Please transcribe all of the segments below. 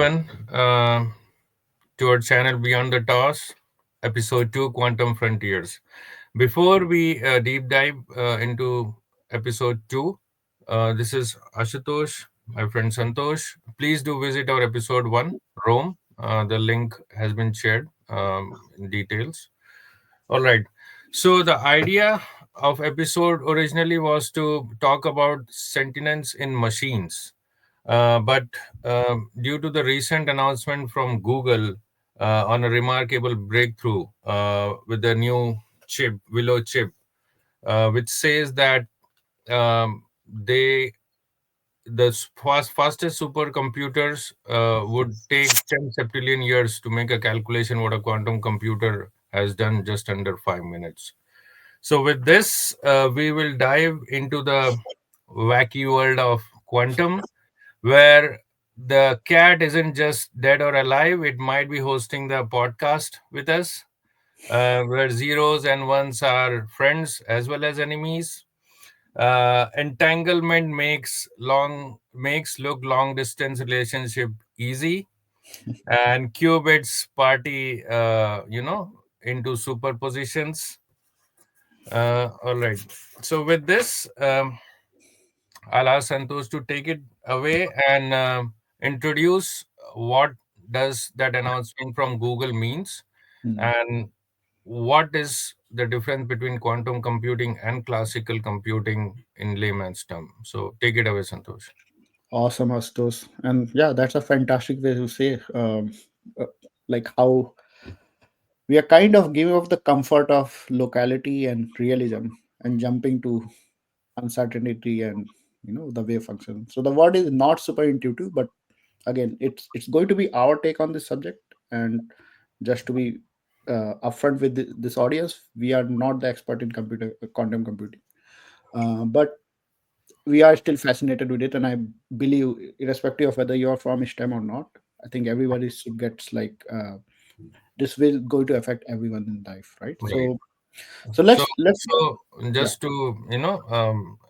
everyone to our channel Beyond the Toss, episode 2 Quantum Frontiers. Before we deep dive into episode 2, this is Ashutosh, my friend Santosh. Please do visit our episode 1, Rome. The link has been shared in details. All right. So, the idea of episode originally was to talk about sentience in machines, but due to the recent announcement from Google on a remarkable breakthrough with the new chip, Willow chip, which says that they fastest supercomputers would take 10 septillion years to make a calculation what a quantum computer has done just under 5 minutes. So with this, we will dive into the wacky world of quantum, where the cat isn't just dead or alive, it might be hosting the podcast with us, where zeros and ones are friends as well as enemies. Entanglement makes look long distance relationship easy, and qubits party, into superpositions. All right. So with this, I'll ask Santosh to take it away and introduce what does that announcement from Google means, Hmm. and what is the difference between quantum computing and classical computing in layman's term. So take it away, Santosh. Awesome, Astos. And yeah, that's a fantastic way to say, uh, like how we are kind of giving up the comfort of locality and realism and jumping to uncertainty and the wave function. So the word is not super intuitive, but again, it's going to be our take on this subject. And just to be upfront with this audience, we are not the expert in computer quantum computing, but we are still fascinated with it, and I believe, irrespective of whether you're from STEM or not, I think everybody should get like this will going to affect everyone in life, right? Right. So So, let's so yeah, just to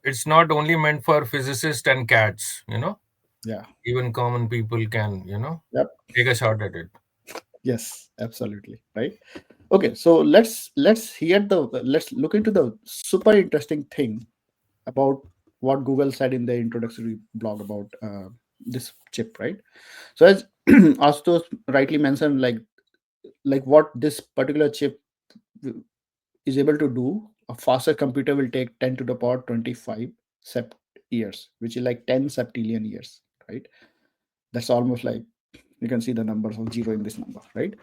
it's not only meant for physicists and cats. yeah, Even common people can yep, take a shot at it. yes, absolutely, right. Okay, so let's look into the super interesting thing about what Google said in their introductory blog about this chip, right? So as Astos rightly mentioned, like what this particular chip is able to do, a faster computer will take 10 to the power 25 sept years, which is like 10 septillion years, right? That's almost like you can see the numbers of zero in this number, right?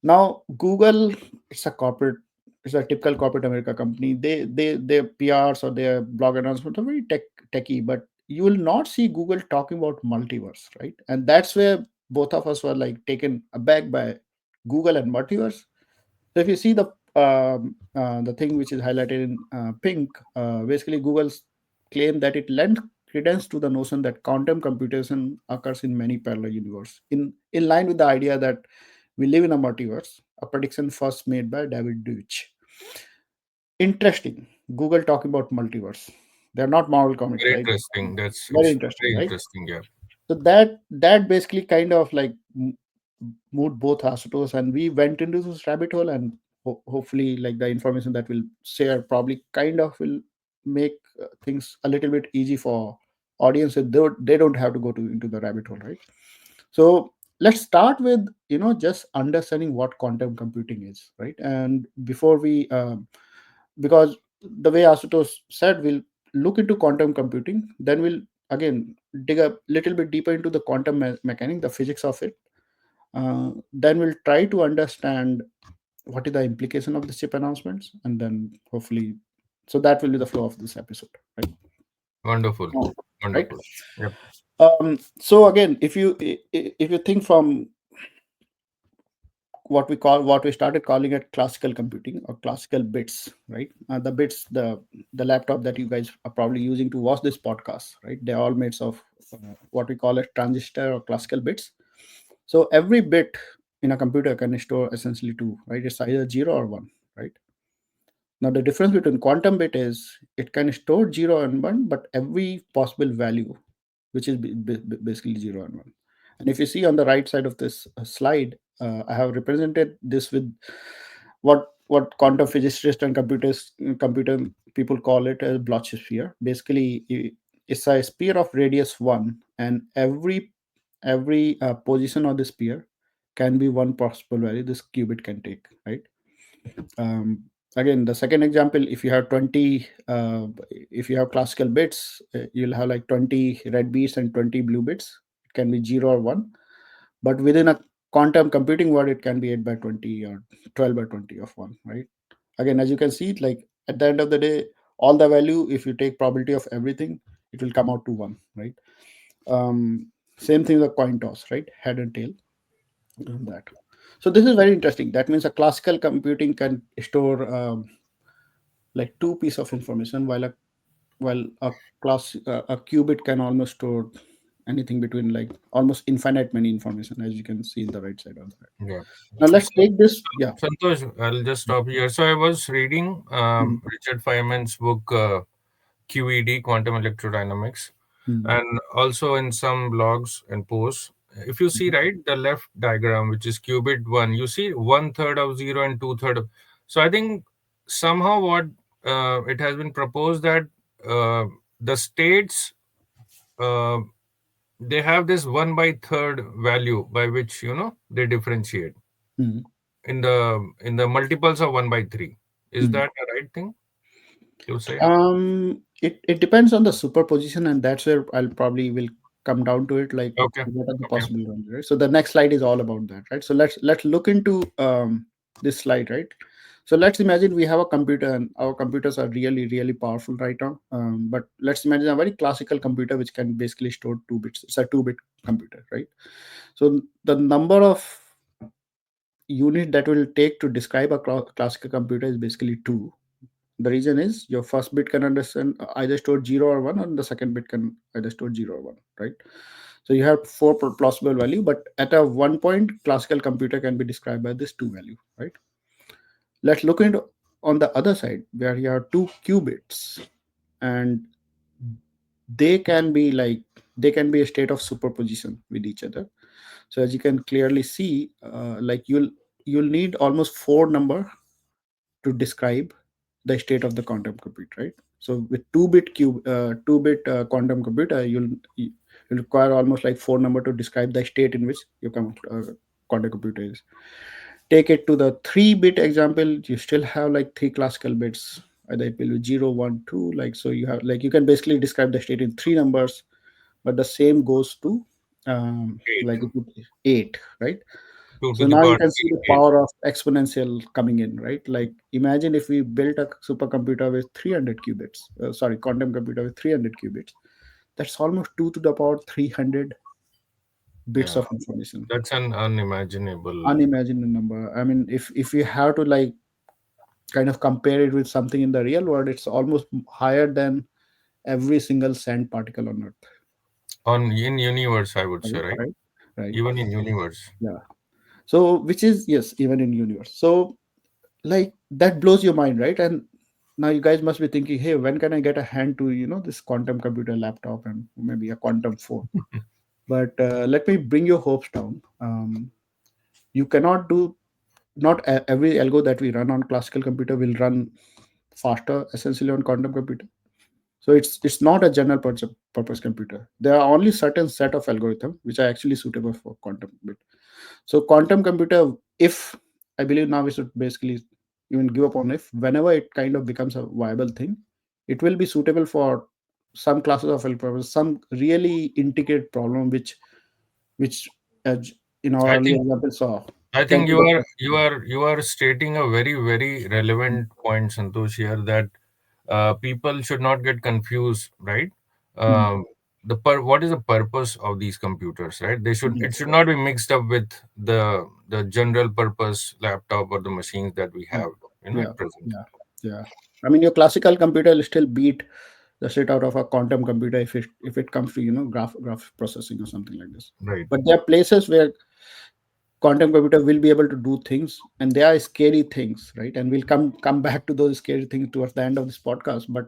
Now, Google, it's a corporate, it's a typical corporate America company. Their PRs or their blog announcements are very techy, but you will not see Google talking about multiverse, right? And that's where both of us were like taken aback by Google and multiverse. So if you see the thing which is highlighted in pink, basically Google's claim that it lends credence to the notion that quantum computation occurs in many parallel universes, in line with the idea that we live in a multiverse, a prediction first made by David Deutsch. Interesting. Google talking about multiverse. They're not Marvel comics, Very right? interesting. That's Very it's interesting, very right? interesting. Yeah. So that basically kind of like moved both Asutos, and we went into this rabbit hole, and hopefully like the information that we'll share probably kind of will make things a little bit easy for audience, so they don't have to go into the rabbit hole, right? So let's start with just understanding what quantum computing is, right? And before we because the way Asutos said, we'll look into quantum computing, then we'll again dig a little bit deeper into the quantum mechanics, the physics of it. Then we'll try to understand what is the implication of the chip announcements, and then hopefully, so that will be the flow of this episode, right? Wonderful. Oh, right. Wonderful. Yep. So again, if you think from what we started calling it classical computing or classical bits, right? The bits, the laptop that you guys are probably using to watch this podcast, right? They're all made of what we call a transistor or classical bits. So every bit in a computer can store essentially two, right? It's either zero or one, right? Now the difference between quantum bit is it can store zero and one, but every possible value, which is basically zero and one. And if you see on the right side of this slide, I have represented this with what quantum physicists and computer people call it a sphere. Basically, it's a sphere of radius one, and every position of the sphere can be one possible value this qubit can take, right? um, Again, the second example, if you have 20 if you have classical bits, you'll have like 20 red bits and 20 blue bits. It can be 0 or 1, but within a quantum computing world it can be 8 by 20 or 12 by 20 of 1, right? Again, as you can see, like at the end of the day, all the value, if you take probability of everything, it will come out to 1, right? Same thing with the coin toss, right? Head and tail, that. So this is very interesting. That means a classical computing can store like two piece of information, while a qubit can almost store anything between like almost infinite many information, as you can see in the right side of that. Yeah. Now let's So, take this. Yeah. Santosh, I'll just stop here. So I was reading Mm, Richard Feynman's book, QED, Quantum Electrodynamics, mm, and also in some blogs and posts. If you see, right, the left diagram, which is qubit one, you see one third of zero and two third of. So I think somehow what it has been proposed that uh, the states uh, they have this one by third value by which they differentiate mm, in the multiples of 1 by 3. Is mm. that the right thing to say? It depends on the superposition, and that's where I'll probably will come down to it. Like, Okay. what are the Okay. possible ones, right? So the next slide is all about that, right? So let's look into this slide, right? So let's imagine we have a computer, and our computers are really really powerful right now. But let's imagine a very classical computer which can basically store 2 bits. It's a 2-bit computer, right? So the number of unit that will take to describe a classical computer is basically 2. The reason is your first bit can understand either store 0 or 1, and the second bit can either store 0 or 1, right? So you have four plausible value, but at a one point, classical computer can be described by this 2 value, right? Let's look into on the other side where you have 2 qubits, and they can be like they can be a state of superposition with each other. So as you can clearly see, like you'll need almost 4 number to describe the state of the quantum computer, right? So with 2-bit quantum computer, you'll require almost like 4 number to describe the state in which your quantum computer is. Take it to the 3-bit example, you still have like 3 classical bits, either it will be 0, 1, 2. Like, so you have like you can basically describe the state in 3 numbers, but the same goes to like 8. 8, right? 2 to So the now you power can see the 8. power of exponential coming in, right? Like imagine if we built a supercomputer with 300 qubits, sorry, quantum computer with 300 qubits. That's almost 2 to the power 300 bits Yeah. of information. That's an unimaginable. Unimaginable number. I mean, if you have to like kind of compare it with something in the real world, it's almost higher than every single sand particle on Earth. In universe, I would say, Right, right? right, right. Even in universe. Yeah. So, which is yes, even in universe. So, like that blows your mind, right? And now you guys must be thinking, hey, when can I get a hand to this quantum computer laptop and maybe a quantum phone? But let me bring your hopes down. You cannot do not every algo that we run on classical computer will run faster essentially on quantum computer. So it's not a general purpose computer. There are only certain set of algorithm which are actually suitable for quantum computer. So quantum computer, if I believe now we should basically even give up on if whenever it kind of becomes a viable thing, it will be suitable for some classes of algorithms, some really intricate problem which as in our I earlier think example saw I 10 think to you the are you are you are stating a very very relevant point, Santosh, here that people should not get confused, right? Mm, Um, what is the purpose of these computers, right? It yes, should not be mixed up with the general purpose laptop or the machines that we yeah, have, yeah, at present. yeah, yeah. I mean, your classical computer will still beat the shit out of a quantum computer if it comes to graph processing or something like this. Right, But there are places where quantum computer will be able to do things, and they are scary things, right? And we'll come back to those scary things towards the end of this podcast. But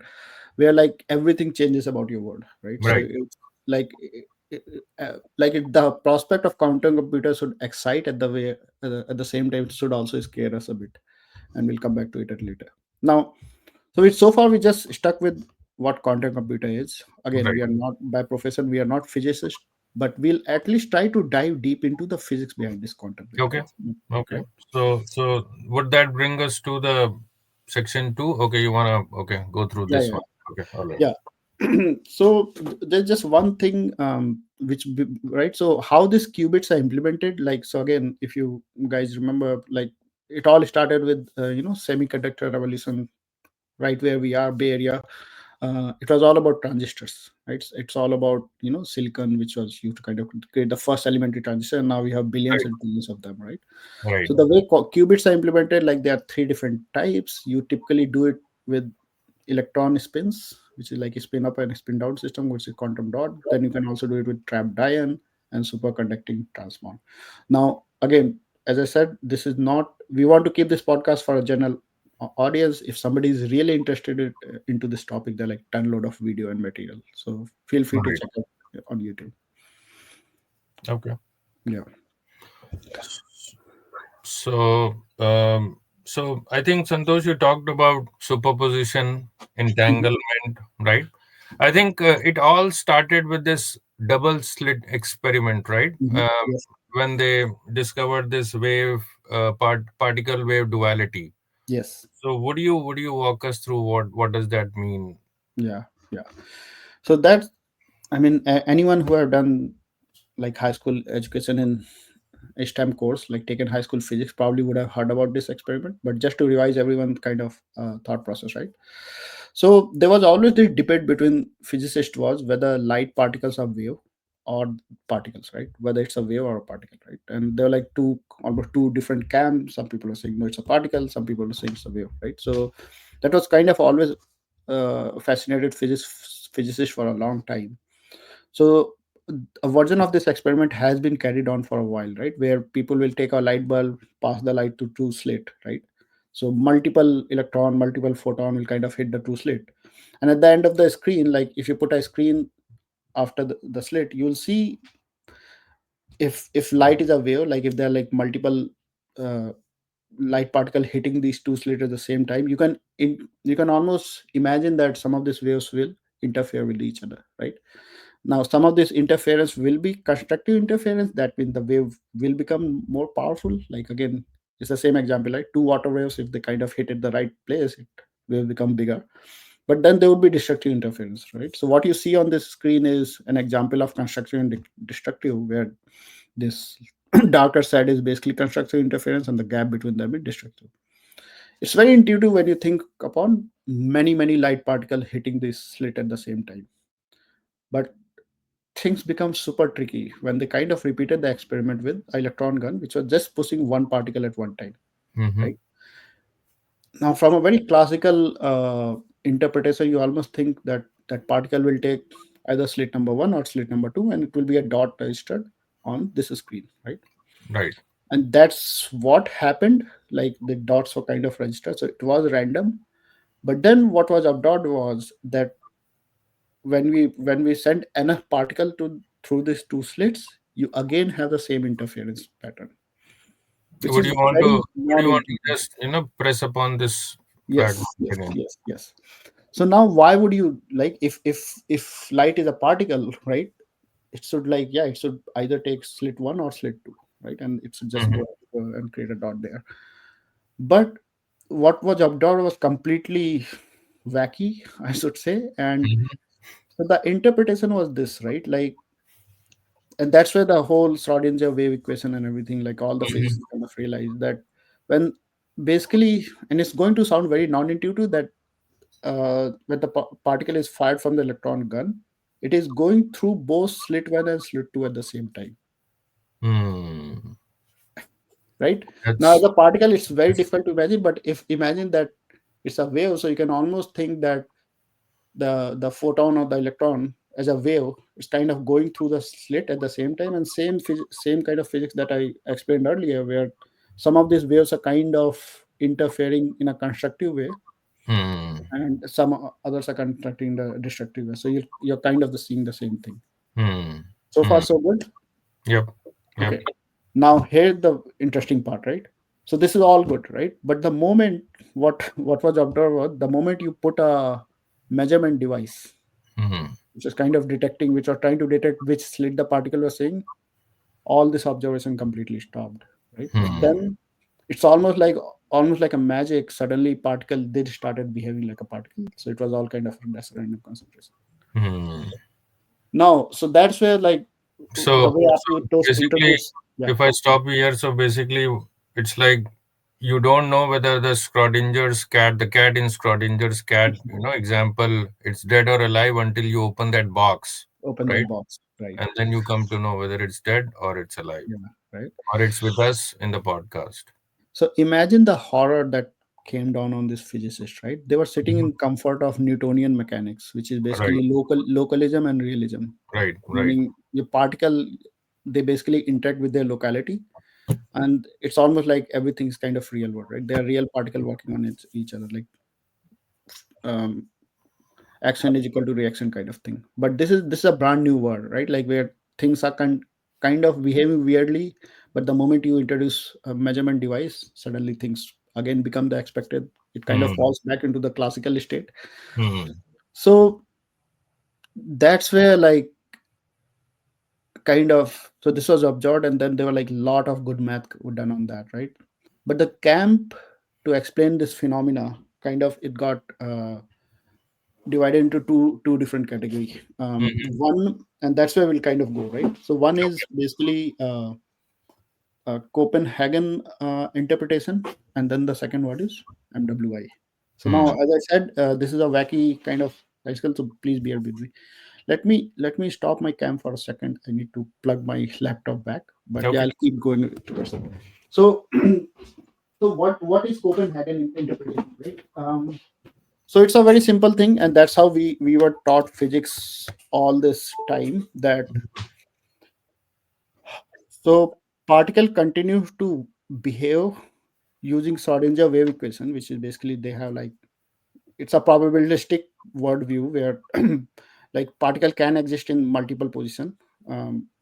where like everything changes about your world, right? So right. it's like the prospect of quantum computers should excite at the same time it should also scare us a bit, and we'll come back to it at later. Now, so far we just stuck with what quantum computer is. Again, Right. we are not by profession, we are not physicists, but we'll at least try to dive deep into the physics behind this quantum Okay. computers. Okay. Right? So would that bring us to the section two? Okay, you wanna go through Yeah, this yeah, one. Okay, all right. yeah. So there's just one thing, right. So how these qubits are implemented, like, so again, if you guys remember, like, it all started with semiconductor revolution, right where we are, Bay Area. It was all about transistors, right? It's all about silicon, which was used to kind of create the first elementary transistor, and now we have billions Right. and billions of them, right? Right. So the way qubits are implemented, like, there are three different types. You typically do it with electron spins, which is like a spin up and a spin down system, which is quantum dot. Then you can also do it with trapped ion and superconducting transmon. Now, again, as I said, this is not. We want to keep this podcast for a general audience. If somebody is really interested into this topic, they're like ton load of video and material. So feel free to Right. check out on YouTube. Okay. Yeah. So, so I think Santosh, you talked about superposition, Mhm. entanglement, right? I think it all started with this double slit experiment, right? Mhm. Yes. When they discovered this particle wave duality. Yes. So, would you walk us through what does that mean? Yeah. Yeah. So that's, I mean, anyone who have done like high school education in STEM course, like taken high school physics, probably would have heard about this experiment. But just to revise everyone kind of thought process, right? So there was always this debate between physicists was whether light particles are wave or particles, right? Whether it's a wave or a particle, right? And there were like almost two different camps. Some people are saying no, it's a particle. Some people are saying it's a wave, right? So that was kind of always fascinated physicists for a long time. So a version of this experiment has been carried on for a while, right? Where people will take a light bulb, pass the light to true slit, right? So multiple electron, multiple photon will kind of hit the true slit. And at the end of the screen, like if you put a screen after the slit, you'll see if light is a wave, like if there are like multiple uh, light particle hitting these two slits at the same time, you can almost imagine that some of these waves will interfere with each other, right? Now, some of this interference will be constructive interference. That means the wave will become more powerful. Like again, it's the same example, right? Two water waves, if they kind of hit at the right place, it will become bigger. But then there would be destructive interference, right? So what you see on this screen is an example of constructive and destructive, where this darker side is basically constructive interference, and the gap between them is destructive. It's very intuitive when you think upon many light particles hitting this slit at the same time. But things become super tricky when they kind of repeated the experiment with electron gun, which was just pushing one particle at one time, Mm-hmm. right? Now, from a very classical interpretation, you almost think that that particle will take either slit number one or slit number two, and it will be a dot registered on this screen, right? Right. And that's what happened. Like the dots were kind of registered, so it was random. But then what was observed was that when we send enough particle to through these two slits, you again have the same interference pattern, which Would is you want to very would you want to non-intuitive. just press upon this fragment Yes, yes, again? yes, yes. So now, why would you like, if light is a particle, right? It should, like, yeah, it should either take slit one or slit two, right? And it should just Mm-hmm. go and create a dot there. But what was observed was completely wacky, I should say. And Mm-hmm. so the interpretation was this, right? Like, and that's where the whole Schrodinger wave equation and everything, like all the Mm-hmm. physicists kind of realized that when basically, and it's going to sound very non-intuitive, that when the particle is fired from the electron gun, it is going through both slit one and slit two at the same time, Hmm. right? Now, as That's a particle, it's very difficult to imagine, but if imagine that it's a wave, so you can almost think that the photon or the electron as a wave is kind of going through the slit at the same time, and same kind of physics that I explained earlier, where some of these waves are kind of interfering in a constructive way, hmm. and some others are constructing the destructive way. So you're kind of seeing the same thing. Hmm. So far Hmm. so good. Yep. Yep. Okay. Now here's the interesting part, right? So this is all good, right? But the moment what was observed was the moment you put a measurement device, Hmm. which is kind of detecting, which are trying to detect which slit the particle was saying, all this observation completely stopped, right? But Hmm. then it's almost like a magic. Suddenly, particle did started behaving like a particle. So it was all kind of less random concentration. Hmm. Now, so that's where like the So, way so after you basically, introduce, yeah, if I stop here, so basically, it's like you don't know whether the Schrodinger's cat, the cat in Schrodinger's cat, example, it's dead or alive until you open that box, open right? that box, right? And then you come to know whether it's dead or it's alive, Yeah, right. or it's with us in the podcast. So imagine the horror that came down on this physicist, right? They were sitting Mhm. in comfort of Newtonian mechanics, which is Right, basically localism and realism, right, right. meaning your particle, they basically interact with their locality, and it's almost like everything's kind of real world, right? They are real particle working on each other, like um, action is equal to reaction kind of thing. But this is a brand new world, right? Like where things are kind of behaving weirdly, but the moment you introduce a measurement device, suddenly things again become the expected. It kind of Hmm. falls back into the classical state. Hmm. So that's where like kind of, so this was observed, and then there were like lot of good math done on that, right? But the camp to explain this phenomena kind of it got divided into two different category. Hmm. One, and that's where we'll kind of go, right? So one is basically Copenhagen interpretation, and then the second word is MWI. So now, Hmm. as I said, this is a wacky kind of bicycle, so please bear with me. Let me stop my cam for a second. I need to plug my laptop back, but yeah, Okay. I'll keep going towards it. So, so what is Copenhagen interpretation, right? So it's a very simple thing, and that's how we were taught physics all this time. That so particle continues to behave using Schrodinger wave equation, which is basically they have like it's a probabilistic worldview where like particle can exist in multiple position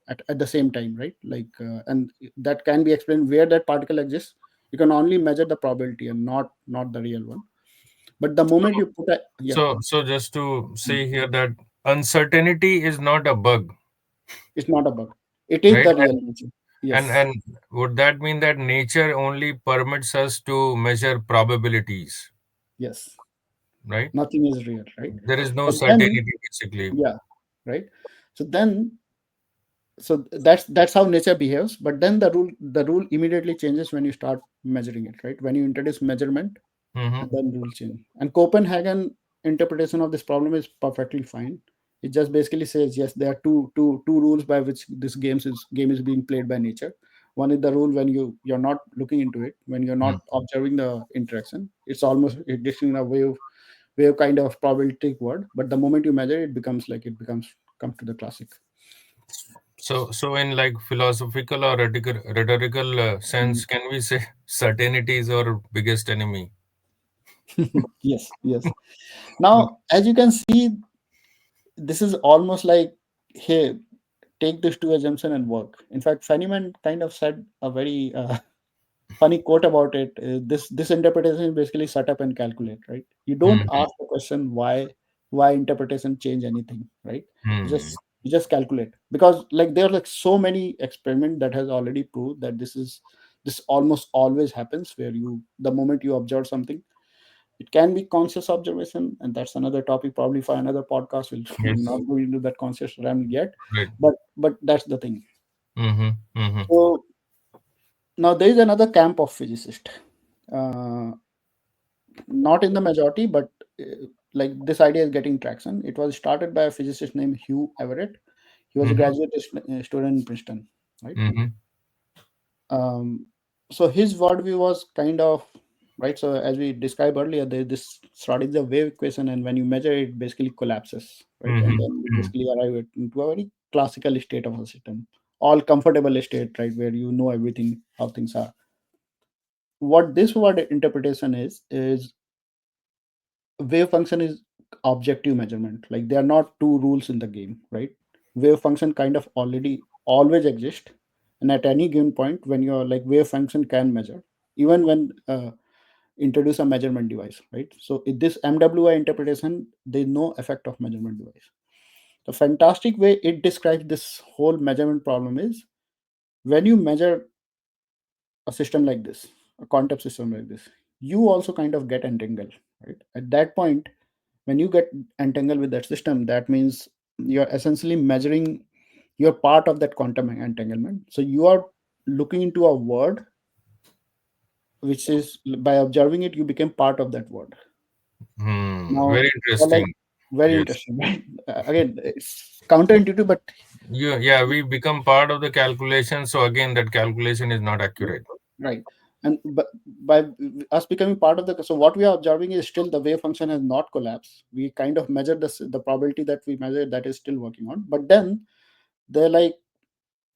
at the same time, right? Like and that can be explained where that particle exists. You can only measure the probability and not the real one. But the So, moment you put a yeah, so just to say here that uncertainty is not a bug, it's not a bug. It is right? the real nature. And Yes, and would that mean that nature only permits us to measure probabilities, yes. right? Nothing is real, right? There is no But then, certainty, basically. yeah, right. So then, so that's how nature behaves. But then the rule immediately changes when you start measuring it, right? When you introduce measurement, Mm-hmm. and then rule change. And Copenhagen interpretation of this problem is perfectly fine. It just basically says yes, there are two rules by which this game is being played by nature. One is the rule when you're not looking into it, when you're not observing the interaction. It's almost it gives you a wave kind of probabilistic word. But the moment you measure it, becomes like it becomes comes to the classic. So in like philosophical or rhetorical Mm. sense, can we say certainty is our biggest enemy? Yes, yes. Mm. Now, as you can see, this is almost like, hey, take this to assumption and work. In fact, Feynman kind of said a very funny quote about it. This interpretation is basically set up and calculate, right? You don't Hmm. ask the question why interpretation change anything, right? You Hmm. just calculate, because like there are like so many experiment that has already proved that this almost always happens where the moment you observe something, it can be conscious observation, and that's another topic probably for another podcast. We'll Yes. not go into that conscious realm yet, Right. but that's the thing. Mm-hmm. Mm-hmm. So now there is another camp of physicists, uh, not in the majority, but like this idea is getting traction. It was started by a physicist named Hugh Everett. He was a Mm-hmm. graduate student in Princeton, right? Mm-hmm. Um, so his worldview was kind of right. So as we described earlier, there's this Schrodinger wave equation, and when you measure it, it basically collapses, right? And then you Mm-hmm. basically arrive into a very classical state of a system, all comfortable state, right, where you know everything how things are. What this word interpretation is wave function is objective measurement. Like there are not two rules in the game, right? wave function kind of already always exist, and at any given point when your like wave function can measure, even when introduce a measurement device, right? So in this MWI interpretation, there is no effect of measurement device. The fantastic way it describes this whole measurement problem is when you measure a system like this, a quantum system like this, you also kind of get entangled, right? At that point, when you get entangled with that system, that means you're essentially measuring you're part of that quantum entanglement. So you are looking into a word, which is by observing it, you become part of that word. Now, Very for like interesting. very Yes. interesting, right? Again, it's counterintuitive, but Yeah, we become part of the calculation. So again, that calculation is not accurate. right. And but by us becoming part of the, so what we are observing is still the wave function has not collapsed. We kind of measure the probability that we measure that is still working on. But then they're like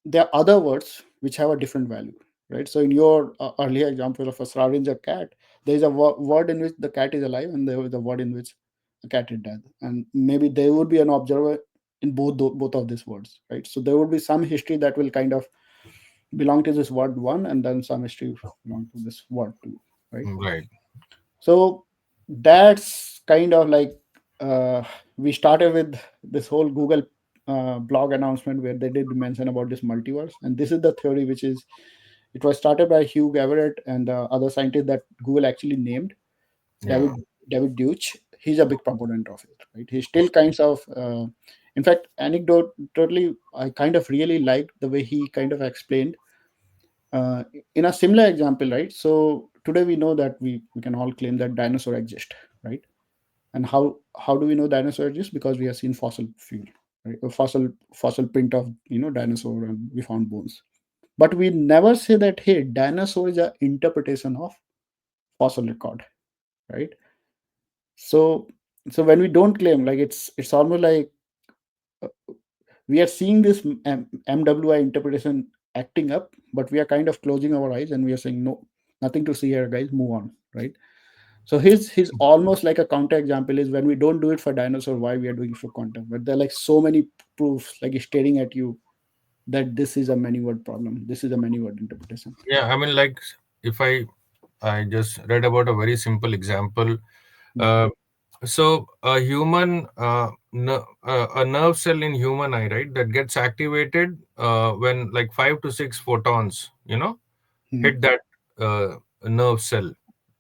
there are other words which have a different value, right? So in your earlier example of a Scavenger cat, there is a word in which the cat is alive, and there is a word in which the cat is dead, and maybe there would be an observer in both of these words, right? So there would be some history that will kind of belong to this word one, and then some history belong to this word two, right? Right. So that's kind of like we started with this whole Google blog announcement where they did mention about this multiverse, and this is the theory which is it was started by Hugh Everett and other scientist that Google actually named Yeah. David David Deutsch. He's a big proponent of it, right? He still kinds of, in fact, anecdotally, I kind of really liked the way he kind of explained uh, in a similar example, right? So today we know that we can all claim that dinosaur exist, right? And how do we know dinosaur exist? Because we have seen fossil fuel, right? A fossil print of dinosaur, and we found bones. But we never say that hey, dinosaur is an interpretation of fossil record, right? So so when we don't claim, like it's almost like uh, we are seeing this MWI interpretation acting up, but we are kind of closing our eyes and we are saying no, nothing to see here, guys. Move on, right? So his almost like a counter example is when we don't do it for dinosaur, why we are doing it for quantum? But there are like so many proofs, like staring at you that this is a many word problem. This is a many word interpretation. Yeah. I mean, like, if I just read about a very simple example. Hmm. Uh, so a nerve cell in human eye, right, that gets activated when like 5 to 6 photons, Hmm. hit that nerve cell.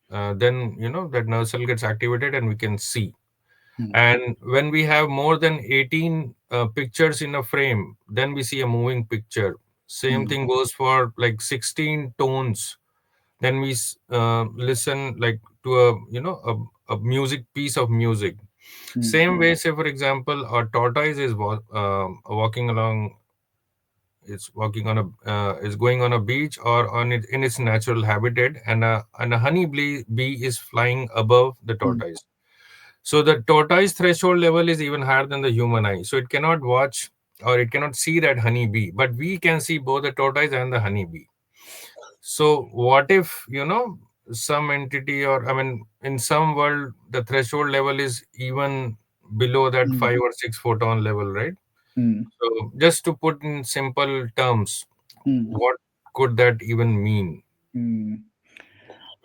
Then that nerve cell gets activated and we can see. Hmm. And when we have more than 18 pictures in a frame, then we see a moving picture. Same Hmm. thing goes for like 16 tones. Then we listen like to a music piece of music. Hmm. Same way, say for example, a tortoise is walking along, it's walking on a is going on a beach or on it in its natural habitat, and a honey bee is flying above the Hmm. tortoise. So the tortoise threshold level is even higher than the human eye. So it cannot watch or it cannot see that honey bee, but we can see both the tortoise and the honey bee. So what if, some entity, or I mean, in some world, the threshold level is even below that Hmm. 5 or 6 photon level, right? Hmm. So just to put in simple terms, Hmm. what could that even mean? Hmm.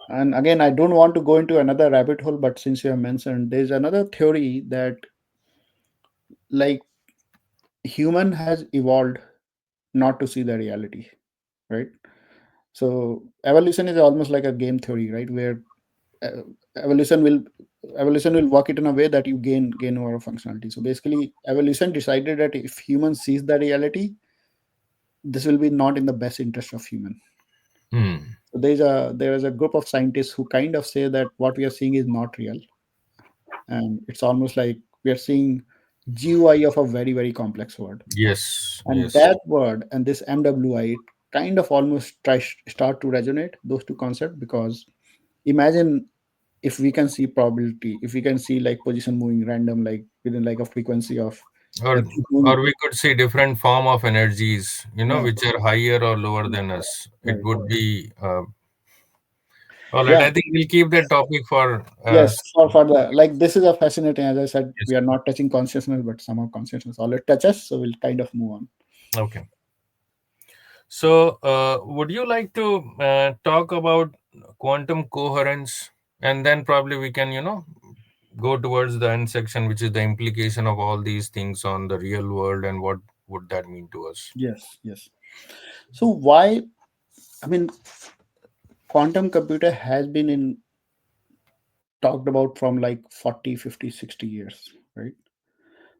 And again, I don't want to go into another rabbit hole, but since you have mentioned, there's another theory that like human has evolved not to see the reality, right? So evolution is almost like a game theory, right? Where uh, evolution will evolution will work it in a way that you gain over functionality. So basically, evolution decided that if human sees the reality, this will be not in the best interest of human. Hmm. So there is a group of scientists who kind of say that what we are seeing is not real, and it's almost like we are seeing GUI of a very very complex word. Yes, And yes. that word and this MWI, it kind of almost start to resonate those two concepts, because imagine if we can see probability, if we can see like position moving random, like within like a frequency of Or like moving, we could see different form of energies, right, which are higher or lower than us. It right. would be All right, Yeah. I think we'll keep that topic for Yes, for the like this is a fascinating. As I said, yes. we are not touching consciousness, but somehow consciousness already touches. So we'll kind of move on. Okay. So, would you like to talk about quantum coherence, and then probably we can, go towards the end section, which is the implication of all these things on the real world and what would that mean to us? Yes, yes. So why? I mean, quantum computer has been in talked about from like 40, 50, 60 years, right?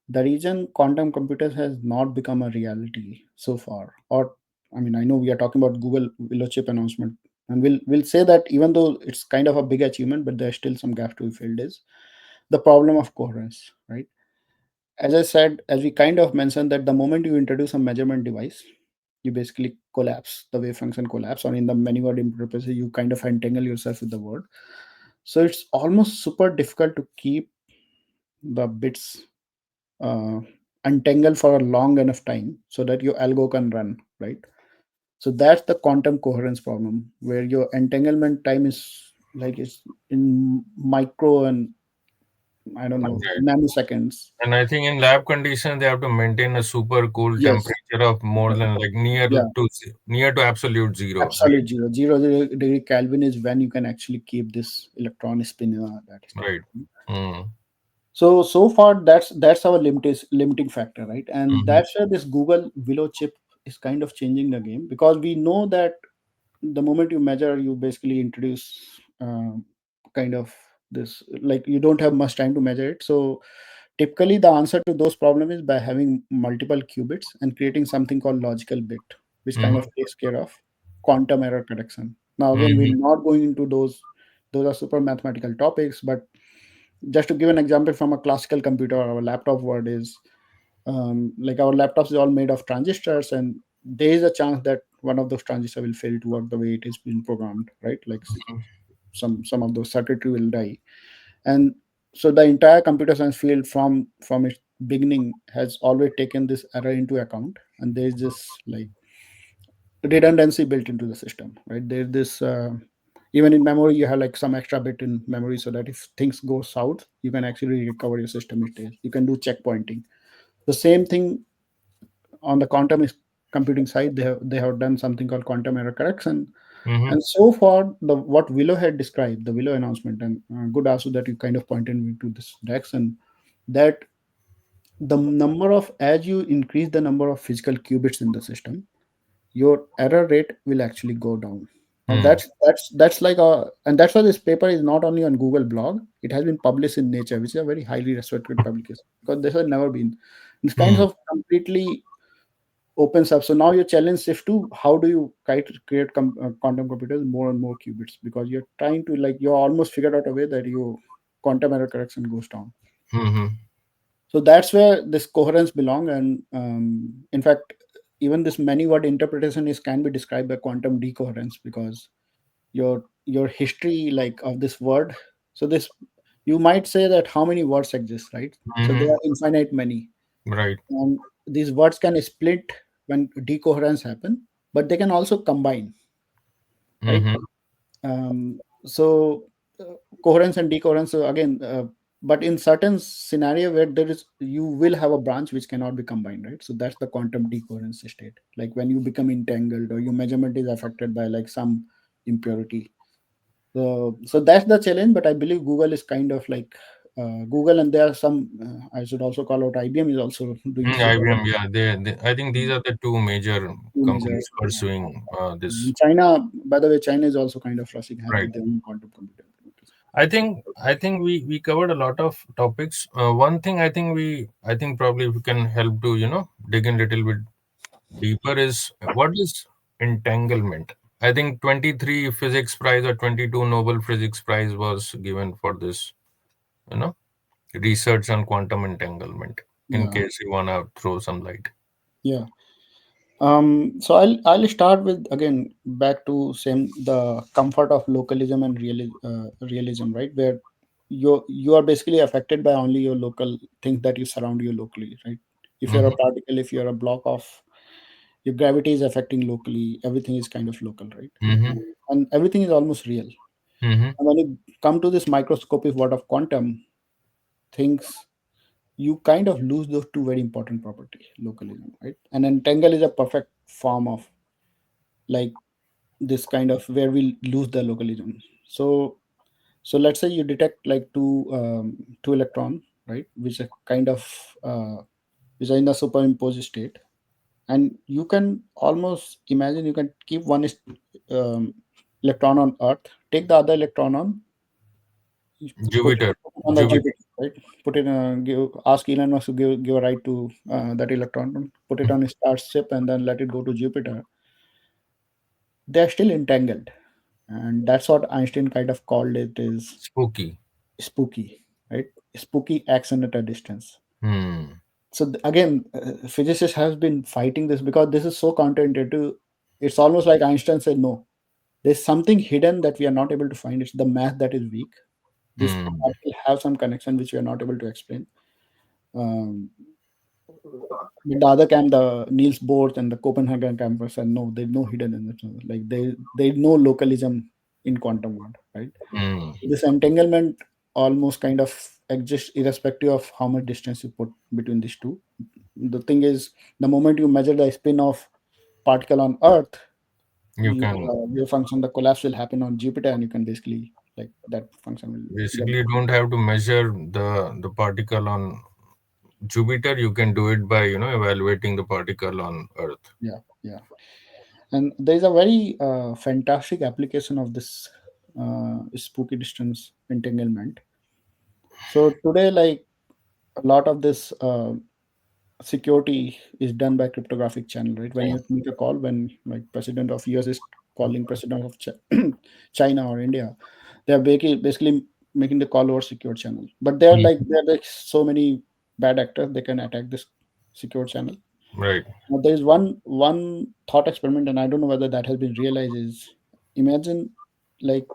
The reason quantum computers has not become a reality so far, or I mean, I know we are talking about Google Willow chip announcement, and we'll say that even though it's kind of a big achievement, but there's still some gap to be filled. Is the problem of coherence, right? As I said, as we kind of mentioned, that the moment you introduce a measurement device, you basically collapse the wave function collapse, or in the many word interpretation, you kind of entangle yourself with the word. So it's almost super difficult to keep the bits uh, untangled for a long enough time so that your algo can run, right? So that's the quantum coherence problem, where your entanglement time is like it's in micro and I don't know Right. nanoseconds. And I think in lab conditions they have to maintain a super cool Yes, temperature of more yes, than like yeah, near to absolute zero, absolute zero degree Kelvin is when you can actually keep this electron spin in that state. right? Mm. So far that's our limiting factor, right? And Mm-hmm. that's where this Google Willow chip is kind of changing the game, because we know that the moment you measure, you basically introduce kind of this, like you don't have much time to measure it. So typically the answer to those problems is by having multiple qubits and creating something called logical bit, which kind of Mm-hmm. takes care of quantum error correction. Now again, we're Mm-hmm. not going into those are super mathematical topics, but just to give an example from a classical computer or a laptop world is, like our laptops is all made of transistors, and there is a chance that one of those transistors will fail to work the way it is been programmed, right? Like some of those circuitry will die. And so the entire computer science field from its beginning has always taken this error into account, and there's this like redundancy built into the system, right? There's this even in memory you have like some extra bit in memory, so that if things go south, you can actually recover your system. You can do checkpointing. The same thing on the computing side, they have done something called quantum error correction. Mm-hmm. And so far, the what Willow had described, the Willow announcement, and good also that you kind of pointed me to this direction, that the number of as you increase the number of physical qubits in the system, your error rate will actually go down. Now Mm-hmm. that's like a, and that's why this paper is not only on Google blog, it has been published in Nature, which is a very highly respected publication, because this has never been. It's kind Mm-hmm. of completely opens up. So now your challenge shift to how do you create quantum computers more and more qubits, because you're trying to like you're almost figured out a way that your quantum error correction goes down. Mm-hmm. So that's where this coherence belong. And in fact, even this many word interpretation is can be described by quantum decoherence, because your history like of this word. So this, you might say that how many words exist, right? So there Mm-hmm. are infinite many, Right. and these words can split when decoherence happen, but they can also combine, right? Mm-hmm. So coherence and decoherence, so again, but in certain scenario where there is, you will have a branch which cannot be combined, right? So that's the quantum decoherence state, like when you become entangled or your measurement is affected by like some impurity. So that's the challenge, but I believe Google is kind of like Google, and there are some I should also call out IBM is also doing super well. IBM, yeah, I think these are the two major Two major. companies pursuing this. China, by the way, China is also kind of rushing ahead Right. with their own quantum computer. I think we covered a lot of topics. One thing I think probably we can help to dig in a little bit deeper is what is entanglement. I think 23 physics prize or 22 Nobel Physics Prize was given for this, you know, research on quantum entanglement. In Yeah, case you wanna throw some light. yeah. So I'll start with again back to same the comfort of localism and realism, right? Where you are basically affected by only your local things that you surround you locally, right? If you're a Mm-hmm. particle, if you're a block of, your gravity is affecting locally, everything is kind of local, right? Mm-hmm. And everything is almost real. Mm-hmm. And when you come to this microscopic world of quantum things, you kind of lose those two very important property, localism, right? And entangle is a perfect form of like this kind of where we lose the localism. So let's say you detect like two electron, right, which are kind of which are in the superimposed state, and you can almost imagine you can keep um, electron on Earth, take the other electron on, put Jupiter. it on the Jupiter. Jupiter, right? Put it, ask Elon Musk to give a ride to that electron, put it on his starship, and then let it go to Jupiter. They are still entangled, and that's what Einstein kind of called it is Spooky. spooky, right? Spooky action at a distance. Hmm. So again, physicists have been fighting this because this is so counterintuitive. It's almost like Einstein said, no, there's something hidden that we are not able to find. It's the math that is weak. This Hmm. particle have some connection which we are not able to explain. Um, but the other camp, the Niels Bohr and the Copenhagen campus said, no, there's no hidden in it. Like there's no localism in quantum world, right? Hmm. This entanglement almost kind of exists irrespective of how much distance you put between these two. The thing is, the moment you measure the spin of particle on Earth, You can your function, the collapse will happen on Jupiter, and you can basically like that function will get. basically don't have to measure the particle on Jupiter. You can do it by evaluating the particle on Earth. Yeah, yeah. And there is a very fantastic application of this spooky distance entanglement. So today, like a lot of this security is done by cryptographic channel, right? When you make a call, when like president of US is calling president of China or India, they are basically making the call over secure channel. But there are like so many bad actors, they can attack this secure channel. Right. Now, there is one thought experiment, and I don't know whether that has been realized. Is imagine like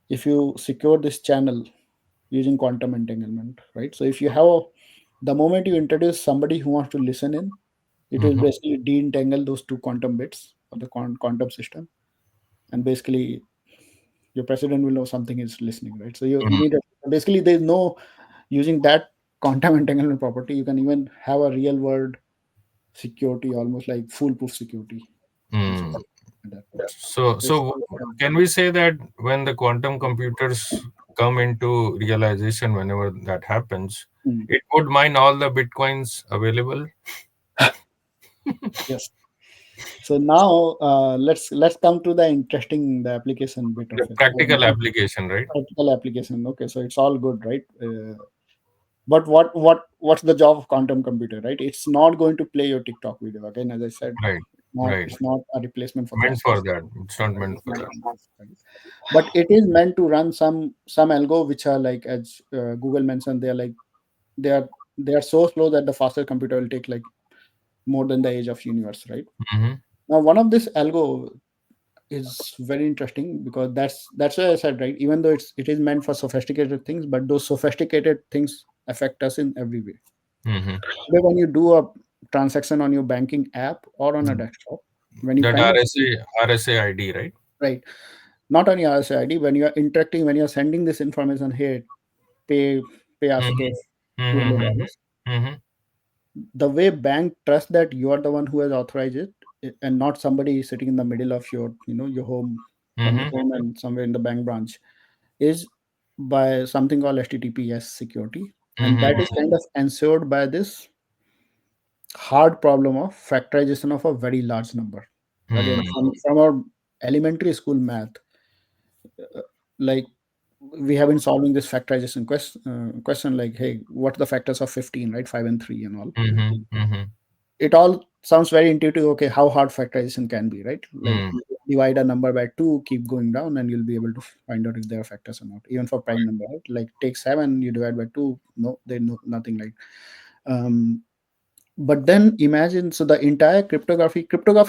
if you secure this channel using quantum entanglement, right? So if you have the moment you introduce somebody who wants to listen in, it will Mm-hmm. basically de-entangle those two quantum bits of the quantum system, and basically your president will know something is listening, right? So you immediately basically there's no using that quantum entanglement property. You can even have a real world security, almost like foolproof security, which is Mm. at that point. It's So can we say that when the quantum computers come into realization, whenever that happens, Mm, it would mine all the bitcoins available? yes. So now let's come to the interesting the application bit of The it. practical application, right? Practical application. Okay, so it's all good, right? But what's the job of quantum computer, right? It's not going to play your TikTok video again, as I said. Right. Not Right. it's not a replacement for Meant classical for stuff, that. It's not right? meant It's for not that. right? But it is meant to run some algo which are like as Google mentioned, they are they are so slow that the fastest computer will take like more than the age of universe, right? Mm-hmm. Now one of this algo is very interesting because that's why I said, right, even though it is meant for sophisticated things, but those sophisticated things affect us in every way. Mm-hmm. Today, when you do a transaction on your banking app or on a desktop, when you That kind of RSA ID, right? right, not on your RSID, when you are interacting, when you are sending this information here, pay pay Mm-hmm. Ashutosh Mm-hmm. $200, Mm-hmm. the way bank trust that you are the one who has authorized it, and not somebody sitting in the middle of your home, from your Mm-hmm. home and somewhere in the bank branch, is by something called HTTPS security, and that is Mm-hmm. kind of ensured by this hard problem of factorization of a very large number. Again, Mm-hmm. from our elementary school math, like we have been solving this factorization question like, hey, what's the factors of 15, right? 5 and 3 and all. Mm-hmm. It all sounds very intuitive. Okay, how hard factorization can be, right? Like Mm-hmm. divide a number by 2, keep going down, and you'll be able to find out if there are factors or not, even for prime number, right? Like take 7, you divide by 2, no, there's no nothing like. um but then imagine, so the entire cryptography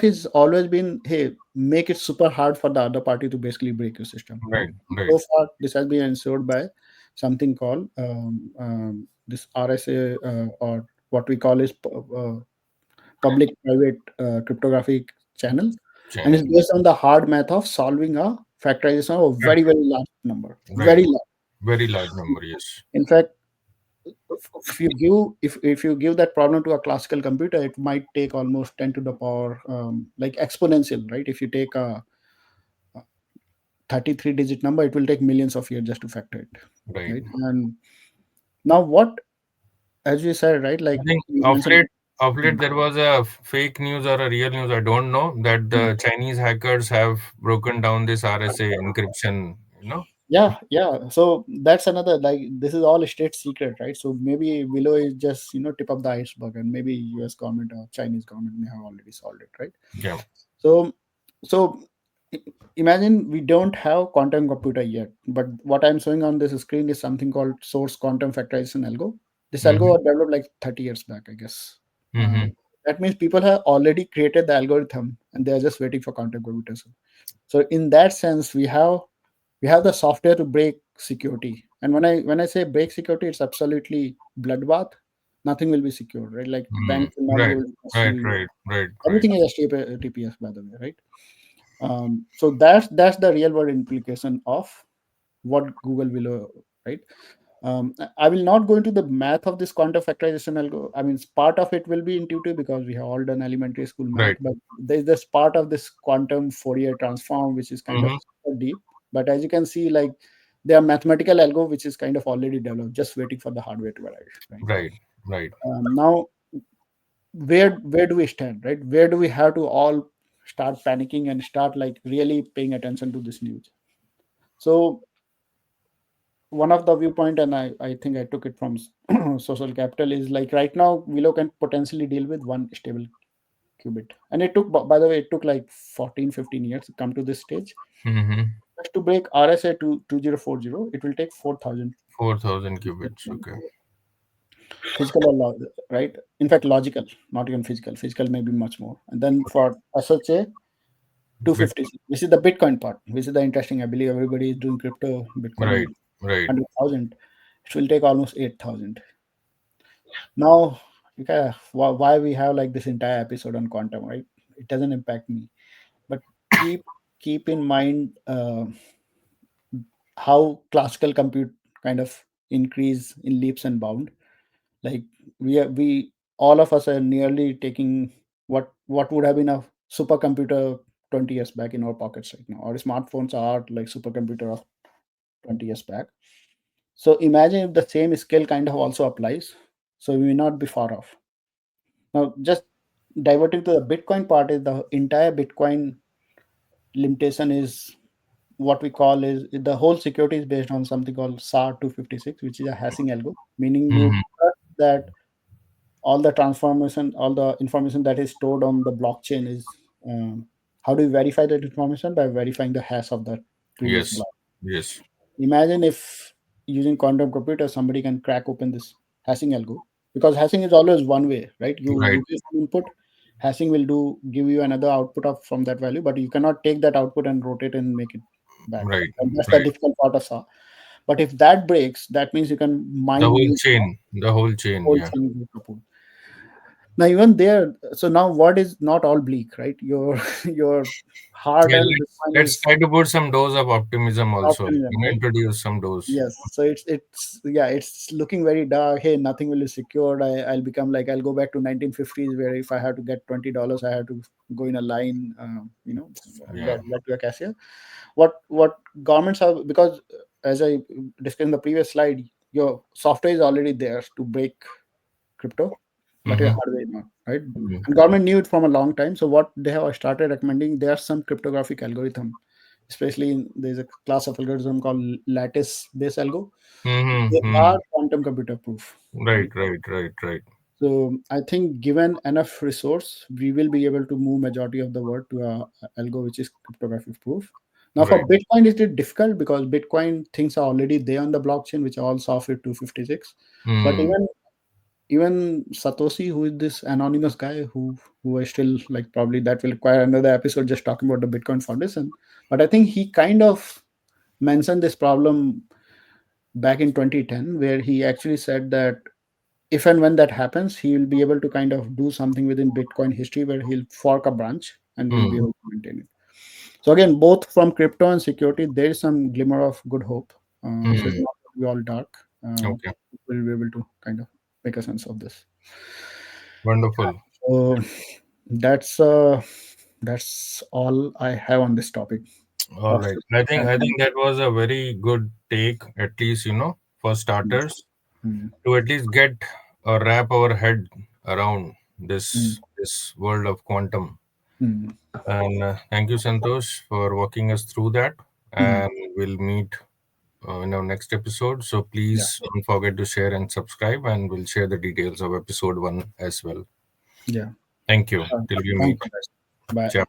has always been, hey, make it super hard for the other party to basically break your system, right? Right. Right. So far this has been ensured by something called this RSA, or what we call is public private cryptographic channel, and Channel. it's based on the hard math of solving a factorization of a very, very large number, Right. very large. Very large number. Yes. In fact, if you give that problem to a classical computer, it might take almost 10 to the power, like exponential, right? If you take a 33 digit number, it will take millions of years just to factor it, Right. right? And now what, as you said, right, I like think you mentioned. of late Mm. there was a fake news or a real news. I don't know that Mm. the Chinese hackers have broken down this RSA encryption. You know. Yeah, yeah. So that's another, like, this is all state secret, right? So maybe Willow is just, tip of the iceberg, and maybe US government or Chinese government may have already solved it, right? Yeah. So, so i- imagine we don't have quantum computer yet, but what I'm showing on this screen is something called source quantum factorization algo. This algo Mm-hmm. was developed like 30 years back, I guess. Mm-hmm. That means people have already created the algorithm and they are just waiting for quantum computation. So in that sense, we have the software to break security. And when I say break security, it's absolutely bloodbath. Nothing will be secure, right? Like Mm. banks will not be Right. able to trust Right. you. Right. Right. Right. Everything is TPS, by the way, right? So that's the real world implication of what Google will, right? I will not go into the math of this quantum factorization algo. I mean, part of it will be intuitive because we have all done elementary school math, Right. but there's this part of this quantum Fourier transform which is kind of Mm-hmm. super deep. But as you can see, like, there are mathematical algo which is kind of already developed, just waiting for the hardware to arrive, right? Right. Right. Now, where do we stand, right? Where do we have to all start panicking and start like really paying attention to this news? So one of the viewpoint, and I think I took it from social capital, is like right now Willow can potentially deal with one stable qubit, and it took, by the way, it took like 14-15 years to come to this stage. Mm-hmm. Just to break RSA to 2040, it will take 4,000 4,000 qubits. Okay. physical or right? In fact, logical, not even physical. Physical may be much more. And then for SHA, Bit. 256. This is the Bitcoin part. This is the interesting. I believe everybody is doing crypto. Bitcoin Right. Right. 100,000. It will take almost 8,000. Now, okay, why we have like this entire episode on quantum, right? It doesn't impact me, but keep keep in mind how classical compute kind of increase in leaps and bound. Like we all of us are nearly taking what would have been a supercomputer 20 years back in our pockets right now. Our smartphones are like supercomputer of 20 years back. So imagine if the same skill kind of also applies. So we may not be far off. Now, just diverting to the Bitcoin part, is the entire Bitcoin limitation is what we call is the whole security is based on something called SAR 256, which is a hashing algo, meaning you Mm-hmm. trust that all the information that is stored on the blockchain is. How do you verify that information? By verifying the hash of the previous Yes. block. Yes. Imagine if using quantum computer somebody can crack open this hashing algo, because hashing is always one way, right? you Right. you give some input, hashing will do give you another output of from that value, but you cannot take that output and rotate and make it back. Right. And that's the Right. difficult part of SAW. But if that breaks, that means you can The mine whole new chain. The whole chain. whole Yeah. chain of output. Now even there, so now what is not all bleak, right? Your your hard Yeah. earned Bitcoin Let's is try to put some dose of optimism also. optimism, right? Introduce some dose. Yes, so it's yeah, it's looking very dark. Hey, nothing will be secured. I'll become like I'll go back to 1950s where if I had to get $20, I had to go in a line, Yeah. get to a cashier. What governments have, because as I discussed in the previous slide, your software is already there to break crypto, but your Mm-hmm. hardware is not, right? Mm-hmm. And government knew it from a long time. So what they have started recommending, there are some cryptographic algorithm, especially there's a class of algorithm called lattice based algo. They Mm-hmm. are quantum computer proof, Right. right? Right. Right. Right. So I think given enough resource, we will be able to move majority of the world to a algo which is cryptographic proof. Now for Right. Bitcoin, it is difficult because Bitcoin things are already there on the blockchain, which are all software 256. But Mm. even Satoshi, who is this anonymous guy who is still like, probably that will require another episode just talking about the Bitcoin Foundation. But I think he kind of mentioned this problem back in 2010, where he actually said that if and when that happens, he will be able to kind of do something within Bitcoin history where he'll fork a branch and we'll be Mm. able to maintain it. So again, both from crypto and security, there is some glimmer of good hope. So it's Hmm. not going to be all dark. Okay. We'll be able to kind of make a sense of this. Wonderful. So that's all I have on this topic. All Of right. I think that was a very good take, at least, for starters, Mm, to at least get or wrap our head around mm, this world of quantum. mm, And thank you, Santosh, for walking us through that. mm. And we'll meet in our next episode. So Yeah, please don't forget to share and subscribe, and we'll share the details of episode one as well. yeah. Thank you. Till we Thank meet. you, guys. Bye. Ciao.